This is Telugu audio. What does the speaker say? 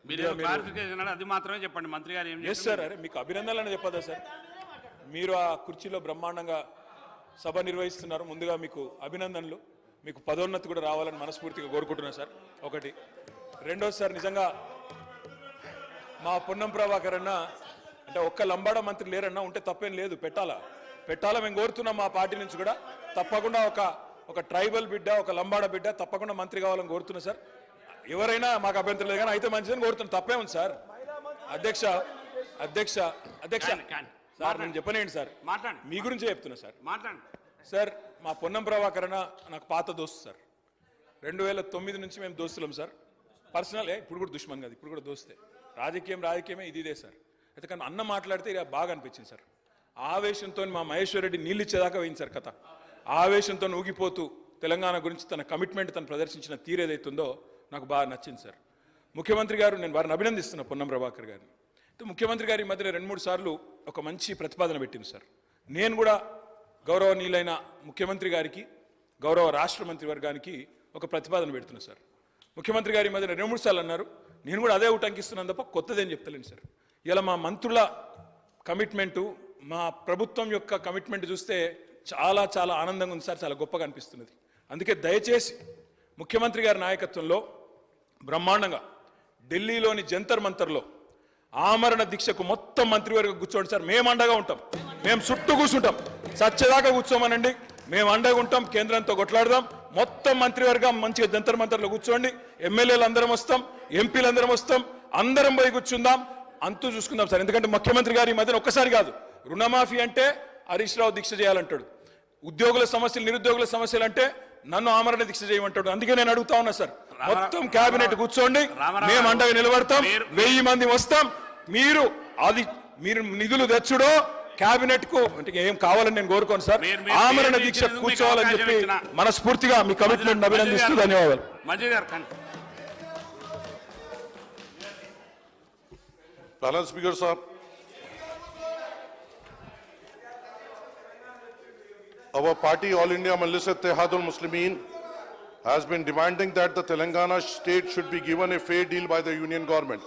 మీరు క్లారిఫికేషన్ అది మాత్రమే చెప్పండి మంత్రి గారు ఏం ఎస్ సార్. అరే మీకు అభినందనలు చెప్పదా సార్? మీరు ఆ కుర్చీలో బ్రహ్మాండంగా సభ నిర్వహిస్తున్నారు. ముందుగా మీకు అభినందనలు. మీకు పదోన్నతి కూడా రావాలని మనస్ఫూర్తిగా కోరుకుంటున్నాను సార్. ఒకటి. రెండోసారి నిజంగా మా పొన్నం ప్రభాకర్ అన్న అంటే ఒక్క లంబాడ మంత్రి లేరన్నా, ఉంటే తప్పేం లేదు, పెట్టాలా మేము కోరుతున్నాం. మా పార్టీ నుంచి కూడా తప్పకుండా ఒక ట్రైబల్ బిడ్డ, ఒక లంబాడ బిడ్డ తప్పకుండా మంత్రి కావాలని కోరుతున్నా సార్. ఎవరైనా మాకు అభ్యంతరం లేదు కానీ అయితే మంచిదని కోరుతున్నా. తప్పే ఉంది సార్. అధ్యక్ష సార్ నేను చెప్పనేయండి సార్, మీ గురించే చెప్తున్నా సార్. సార్ మా పొన్నం ప్రభాకర్ అన్న నాకు పాత దోస్తు సార్. 2009 నుంచి మేము దోస్తులం సార్. పర్సనల్ ఇప్పుడు కూడా దుష్మన్ కాదు, ఇప్పుడు కూడా దోస్తే. రాజకీయమే ఇదే సార్. అయితే కానీ అన్న మాట్లాడితే ఇలా బాగా అనిపించింది సార్. ఆవేశంతో మా మహేశ్వర్ రెడ్డి నీళ్ళు ఇచ్చేదాకా పోయింది సార్ కథ. ఆవేశంతో ఊగిపోతూ తెలంగాణ గురించి తన కమిట్మెంట్ తను ప్రదర్శించిన తీరు ఏదైతుందో నాకు బాగా నచ్చింది సార్. ముఖ్యమంత్రి గారు, నేను వారిని అభినందిస్తున్నా పొన్నం ప్రభాకర్ గారిని. ముఖ్యమంత్రి గారి మధ్యలో 2-3 సార్లు ఒక మంచి ప్రతిపాదన పెట్టింది సార్. నేను కూడా గౌరవనీయులైన ముఖ్యమంత్రి గారికి, గౌరవ రాష్ట్ర మంత్రి వర్గానికి ఒక ప్రతిపాదన పెడుతున్నా సార్. ముఖ్యమంత్రి గారి మధ్యన 2-3 సార్లు అన్నారు. నేను కూడా అదే ఉటంకిస్తున్నాను తప్ప కొత్తదేం చెప్తలేను సార్. ఇలా మా మంత్రుల కమిట్మెంటు, మా ప్రభుత్వం యొక్క కమిట్మెంట్ చూస్తే చాలా చాలా ఆనందంగా ఉంది సార్. చాలా గొప్పగా అనిపిస్తున్నది. అందుకే దయచేసి ముఖ్యమంత్రి గారి నాయకత్వంలో బ్రహ్మాండంగా ఢిల్లీలోని జంతర్ మంతర్లో ఆమరణ దీక్షకు మొత్తం మంత్రివర్గం కూర్చోండి సార్. మేము అండగా ఉంటాం, మేము చుట్టూ కూర్చుంటాం. సత్యదాకా కూర్చోమనండి, మేము అండగా ఉంటాం. కేంద్రంతో కొట్లాడదాం. మొత్తం మంత్రివర్గం మంచిగా జంతర్ మంతర్లో కూర్చోండి. ఎమ్మెల్యేలు అందరం వస్తాం, ఎంపీలు అందరం వస్తాం, అందరం పోయి కూర్చుందాం, అంతూ చూసుకుందాం సార్. ఎందుకంటే ముఖ్యమంత్రి గారి ఈ మధ్యన ఒక్కసారి కాదు, రుణమాఫీ అంటే హరీష్ రావు దీక్ష చేయాలంటాడు, ఉద్యోగుల సమస్యలు, నిరుద్యోగుల సమస్యలు అంటే నన్ను ఆమరణ దీక్ష చేయమంటాడు. అందుకే నేను అడుగుతా ఉన్నా సార్, మొత్తం కేబినెట్ కూర్చోండి, మేము అండగా నిలబడతాం, 1000 మంది వస్తాం. మీరు నిధులు తెచ్చుడో కేబినెట్ కు అంటే ఏం కావాలని నేను కోరుకోను సార్. ఆమరణ దీక్ష కూర్చోవాలని చెప్పి మనస్ఫూర్తిగా మీ కమిట్మెంట్ అభినందిస్తూ ధన్యవాదాలు. Panel Speaker Sahab, our party All India Majlis Ittehadul Muslimin has been demanding that the Telangana state should be given a fair deal by the union government.